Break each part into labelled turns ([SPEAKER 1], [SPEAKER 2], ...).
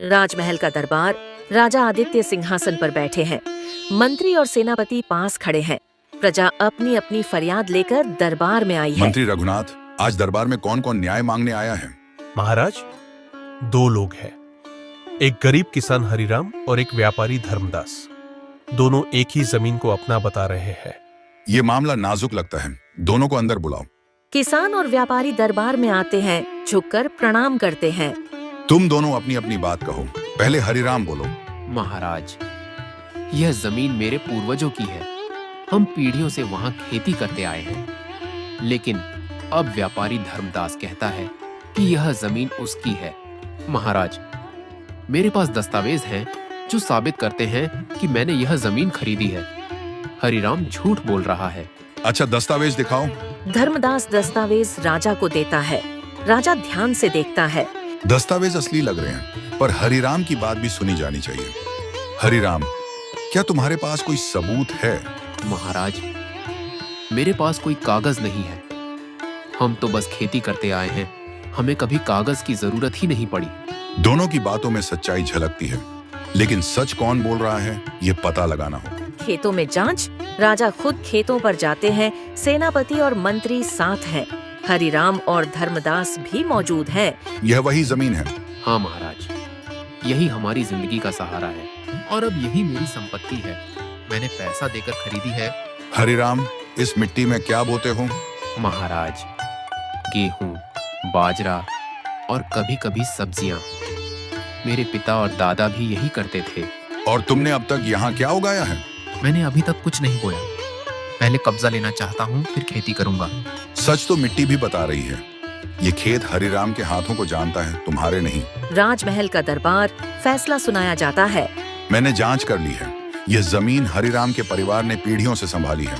[SPEAKER 1] राजमहल का दरबार। राजा आदित्य सिंहासन पर बैठे हैं। मंत्री और सेनापति पास खड़े हैं। प्रजा अपनी अपनी फरियाद लेकर दरबार में आई है।
[SPEAKER 2] मंत्री रघुनाथ, आज दरबार में कौन कौन न्याय मांगने आया है?
[SPEAKER 3] महाराज, 2 लोग हैं। एक गरीब किसान हरिराम और एक व्यापारी धर्मदास। दोनों एक ही जमीन को अपना बता रहे हैं।
[SPEAKER 2] ये मामला नाजुक लगता है, दोनों को अंदर बुलाओ।
[SPEAKER 1] किसान और व्यापारी दरबार में आते हैं, झुककर प्रणाम करते हैं।
[SPEAKER 2] तुम दोनों अपनी अपनी बात कहो। पहले हरिराम बोलो।
[SPEAKER 4] महाराज, यह जमीन मेरे पूर्वजों की है। हम पीढ़ियों से वहां खेती करते आए हैं। लेकिन अब व्यापारी धर्मदास कहता है कि यह जमीन उसकी है। महाराज, मेरे पास दस्तावेज हैं जो साबित करते हैं कि मैंने यह जमीन खरीदी है। हरिराम झूठ बोल रहा है।
[SPEAKER 2] अच्छा, दस्तावेज दिखाओ।
[SPEAKER 1] धर्मदास दस्तावेज राजा को देता है। राजा ध्यान से देखता है।
[SPEAKER 2] दस्तावेज असली लग रहे हैं, पर हरिराम की बात भी सुनी जानी चाहिए। हरिराम, क्या तुम्हारे पास कोई सबूत है?
[SPEAKER 4] महाराज, मेरे पास कोई कागज नहीं है। हम तो बस खेती करते आए हैं। हमें कभी कागज की जरूरत ही नहीं पड़ी।
[SPEAKER 2] दोनों की बातों में सच्चाई झलकती है, लेकिन सच कौन बोल रहा है ये पता लगाना हो।
[SPEAKER 1] खेतों में जांच। राजा खुद खेतों पर जाते हैं। सेनापति और मंत्री साथ हैं। हरिराम और धर्मदास भी मौजूद हैं।
[SPEAKER 2] यह वही जमीन है?
[SPEAKER 4] हाँ महाराज, यही हमारी जिंदगी का सहारा है और अब यही मेरी संपत्ति है। मैंने पैसा देकर खरीदी है।
[SPEAKER 2] हरिराम, इस मिट्टी में क्या बोते हो?
[SPEAKER 4] महाराज, गेहूं, बाजरा और कभी-कभी सब्जियां। मेरे पिता और दादा भी यही करते थे।
[SPEAKER 2] और तुमने अब तक यहाँ क्या उगाया है?
[SPEAKER 4] मैंने अभी तक कुछ नहीं बोया। पहले कब्जा लेना चाहता हूँ, फिर खेती करूंगा।
[SPEAKER 2] सच तो मिट्टी भी बता रही है। ये खेत हरिराम के हाथों को जानता है, तुम्हारे नहीं।
[SPEAKER 1] राजमहल का दरबार। फैसला सुनाया जाता है।
[SPEAKER 2] मैंने जांच कर ली है। यह जमीन हरिराम के परिवार ने पीढ़ियों से संभाली है।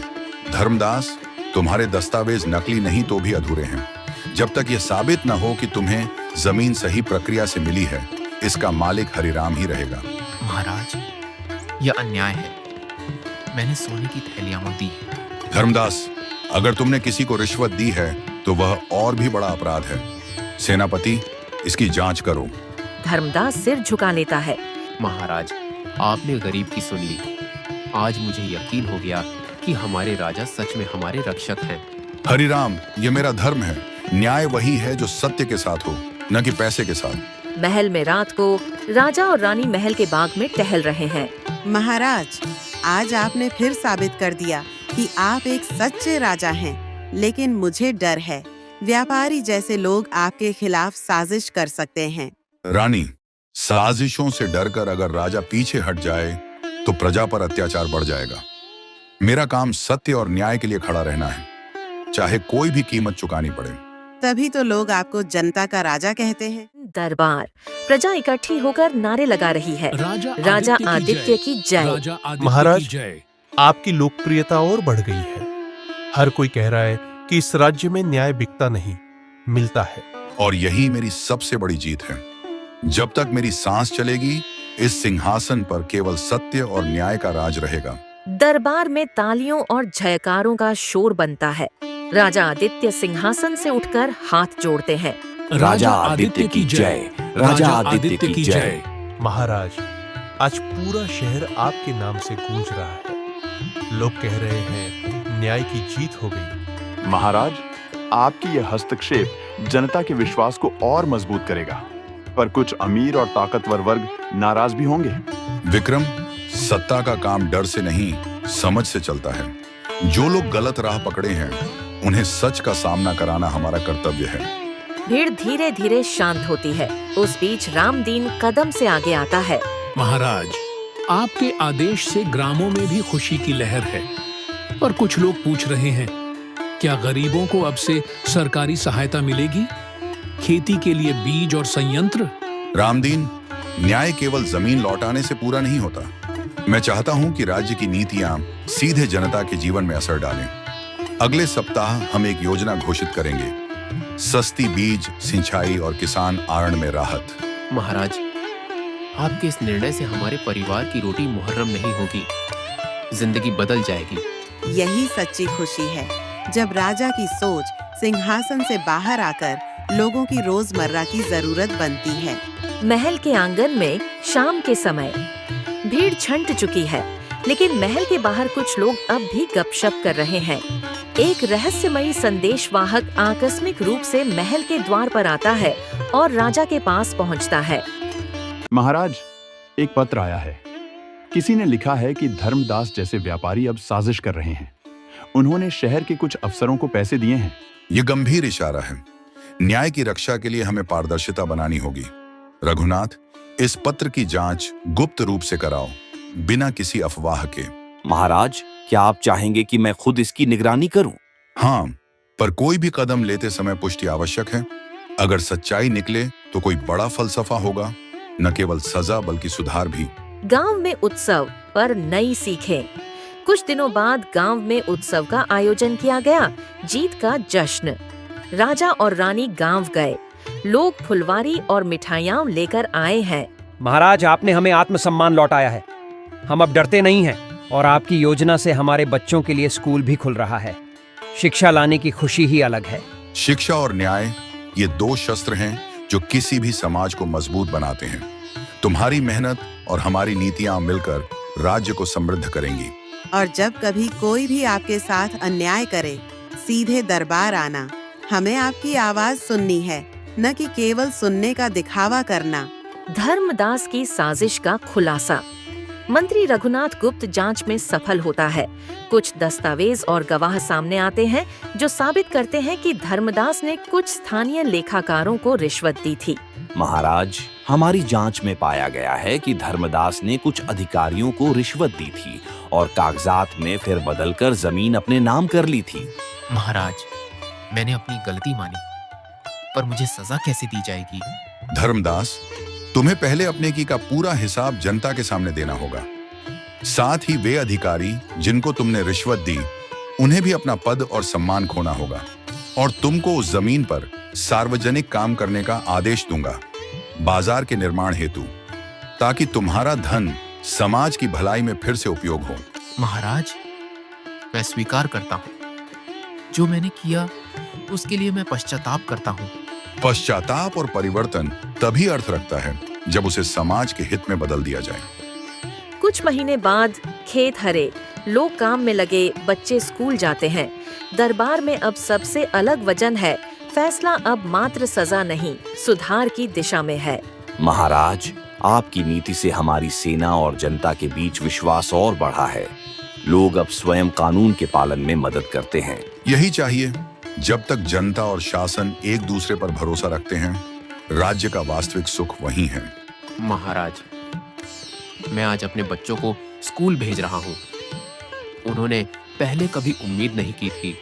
[SPEAKER 2] धर्मदास, तुम्हारे दस्तावेज नकली नहीं तो भी अधूरे हैं। जब तक यह साबित न हो कि तुम्हें जमीन सही प्रक्रिया से मिली है, इसका मालिक हरिराम ही रहेगा।
[SPEAKER 4] महाराज, यह अन्याय है। मैंने सोने की थैलियां दी है।
[SPEAKER 2] धर्मदास, अगर तुमने किसी को रिश्वत दी है तो वह और भी बड़ा अपराध है। सेनापति, इसकी जांच करो।
[SPEAKER 1] धर्मदास सिर झुका लेता है।
[SPEAKER 4] महाराज, आपने गरीब की सुन ली। आज मुझे यकीन हो गया कि हमारे राजा सच में हमारे रक्षक हैं।
[SPEAKER 2] हरिराम, ये मेरा धर्म है। न्याय वही है जो सत्य के साथ हो, न कि पैसे के साथ।
[SPEAKER 1] महल में रात को राजा और रानी महल के बाग में टहल रहे हैं।
[SPEAKER 5] महाराज, आज आपने फिर साबित कर दिया कि आप एक सच्चे राजा हैं, लेकिन मुझे डर है। व्यापारी जैसे लोग आपके खिलाफ साजिश कर सकते हैं।
[SPEAKER 2] रानी, साजिशों से डरकर अगर राजा पीछे हट जाए तो प्रजा पर अत्याचार बढ़ जाएगा। मेरा काम सत्य और न्याय के लिए खड़ा रहना है, चाहे कोई भी कीमत चुकानी पड़े।
[SPEAKER 5] तभी तो लोग आपको जनता का राजा कहते हैं।
[SPEAKER 1] दरबार। प्रजा इकट्ठी होकर नारे लगा रही है। राजा आदित्य की जय।
[SPEAKER 3] महाराज, आपकी लोकप्रियता और बढ़ गई है। हर कोई कह रहा है कि इस राज्य में न्याय बिकता नहीं, मिलता है।
[SPEAKER 2] और यही मेरी सबसे बड़ी जीत है। जब तक मेरी सांस चलेगी, इस सिंहासन पर केवल सत्य और न्याय का राज रहेगा।
[SPEAKER 1] दरबार में तालियों और जयकारों का शोर बनता है। राजा आदित्य सिंहासन से उठकर हाथ जोड़ते हैं।
[SPEAKER 6] राजा आदित्य की जय, राजा आदित्य की जय।
[SPEAKER 3] महाराज, आज पूरा शहर आपके नाम से गूंज रहा है। लोग कह रहे हैं न्याय की जीत हो गई।
[SPEAKER 6] महाराज, आपकी यह हस्तक्षेप जनता के विश्वास को और मजबूत करेगा, पर कुछ अमीर और ताकतवर वर्ग नाराज भी होंगे।
[SPEAKER 2] विक्रम, सत्ता का काम डर से नहीं, समझ से चलता है। जो लोग गलत राह पकड़े हैं, उन्हें सच का सामना कराना हमारा कर्तव्य है।
[SPEAKER 1] भीड़ धीरे धीरे शांत होती है। उस बीच रामदीन कदम से आगे आता है।
[SPEAKER 7] महाराज, आपके आदेश से ग्रामों में भी खुशी की लहर है, पर कुछ लोग पूछ रहे हैं, क्या गरीबों को अब से सरकारी सहायता मिलेगी? खेती के लिए बीज और संयंत्र?
[SPEAKER 2] रामदीन, न्याय केवल जमीन लौटाने से पूरा नहीं होता। मैं चाहता हूं कि राज्य की नीतियां सीधे जनता के जीवन में असर डालें। अगले सप्ताह हम एक योजना घोषित करेंगे। सस्ती बीज, सिंचाई और किसान आरण में राहत।
[SPEAKER 4] महाराज, आपके इस निर्णय से हमारे परिवार की रोटी मुहर्रम नहीं होगी, जिंदगी बदल जाएगी।
[SPEAKER 5] यही सच्ची खुशी है, जब राजा की सोच सिंहासन से बाहर आकर लोगों की रोजमर्रा की जरूरत बनती है।
[SPEAKER 1] महल के आंगन में शाम के समय भीड़ छंट चुकी है, लेकिन महल के बाहर कुछ लोग अब भी गपशप कर रहे हैं। एक रहस्यमयी संदेशवाहक आकस्मिक रूप से महल के द्वार पर आता है और राजा के पास पहुंचता है।
[SPEAKER 6] महाराज, एक पत्र आया है। किसी ने लिखा है कि धर्मदास जैसे व्यापारी अब साजिश कर रहे हैं। उन्होंने शहर के कुछ अफसरों को पैसे दिए हैं।
[SPEAKER 2] ये गंभीर इशारा है। न्याय की रक्षा के लिए हमें पारदर्शिता बनानी होगी। रघुनाथ, इस पत्र की जांच गुप्त रूप से कराओ, बिना किसी अफवाह के।
[SPEAKER 8] महाराज, क्या आप चाहेंगे कि मैं खुद इसकी निगरानी करूं?
[SPEAKER 2] हाँ, पर कोई भी कदम लेते समय पुष्टि आवश्यक है। अगर सच्चाई निकले तो कोई बड़ा फलसफा होगा, न केवल सजा बल्कि सुधार भी।
[SPEAKER 1] गांव में उत्सव पर नई सीखें। कुछ दिनों बाद गांव में उत्सव का आयोजन किया गया, जीत का जश्न। राजा और रानी गांव गए। लोग फुलवारी और मिठाइयाँ लेकर आए हैं।
[SPEAKER 9] महाराज, आपने हमें आत्मसम्मान लौटाया है। हम अब डरते नहीं हैं और आपकी योजना से हमारे बच्चों के लिए स्कूल भी खुल रहा है। शिक्षा लाने की खुशी ही अलग है।
[SPEAKER 2] शिक्षा और न्याय, ये दो शस्त्र हैं जो किसी भी समाज को मजबूत बनाते हैं। तुम्हारी मेहनत और हमारी नीतियां मिलकर राज्य को समृद्ध करेंगी।
[SPEAKER 5] और जब कभी कोई भी आपके साथ अन्याय करे, सीधे दरबार आना। हमें आपकी आवाज सुननी है, न कि केवल सुनने का दिखावा करना।
[SPEAKER 1] धर्मदास की साजिश का खुलासा। मंत्री रघुनाथ गुप्त जांच में सफल होता है। कुछ दस्तावेज और गवाह सामने आते हैं जो साबित करते हैं कि धर्मदास ने कुछ स्थानीय लेखाकारों को रिश्वत दी थी।
[SPEAKER 8] महाराज, हमारी जांच में पाया गया है कि धर्मदास ने कुछ अधिकारियों को रिश्वत दी थी और कागजात में फिर बदलकर जमीन अपने नाम कर ली थी।
[SPEAKER 4] महाराज, मैंने अपनी गलती मानी, पर मुझे सजा कैसे दी जाएगी?
[SPEAKER 2] धर्मदास, तुम्हें पहले अपने की का पूरा हिसाब जनता के सामने देना होगा। साथ ही वे अधिकारी जिनको तुमने रिश्वत दी, उन्हें भी अपना पद और सम्मान खोना होगा। और तुमको उस जमीन पर सार्वजनिक काम करने का आदेश दूंगा, बाजार के निर्माण हेतु, ताकि तुम्हारा धन समाज की भलाई में फिर से उपयोग हो।
[SPEAKER 4] महाराज, मैं स्वीकार करता हूँ। जो मैंने किया उसके लिए मैं पश्चाताप करता हूँ।
[SPEAKER 2] पश्चाताप और परिवर्तन तभी अर्थ रखता है जब उसे समाज के हित में बदल दिया जाए।
[SPEAKER 1] कुछ महीने बाद खेत हरे, लोग काम में लगे, बच्चे स्कूल जाते हैं। दरबार में अब सबसे अलग वजन है। फैसला अब मात्र सजा नहीं, सुधार की दिशा में है।
[SPEAKER 8] महाराज, आपकी नीति से हमारी सेना और जनता के बीच विश्वास और बढ़ा है। लोग अब स्वयं कानून के पालन में मदद करते हैं।
[SPEAKER 2] यही चाहिए। जब तक जनता और शासन एक दूसरे पर भरोसा रखते हैं, राज्य का वास्तविक सुख वही है।
[SPEAKER 4] महाराज, मैं आज अपने बच्चों को स्कूल भेज रहा हूँ। उन्होंने पहले कभी उम्मीद नहीं की थी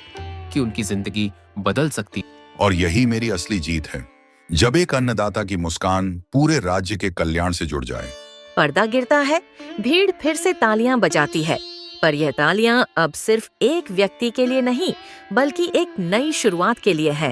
[SPEAKER 4] कि उनकी जिंदगी बदल सकती।
[SPEAKER 2] और यही मेरी असली जीत है, जब एक अन्नदाता की मुस्कान पूरे राज्य के कल्याण से जुड़ जाए।
[SPEAKER 1] पर्दा गिरता है, भीड़ फिर से तालियां बजाती है। पर यह तालियां अब सिर्फ एक व्यक्ति के लिए नहीं, बल्कि एक नई शुरुआत के लिए है।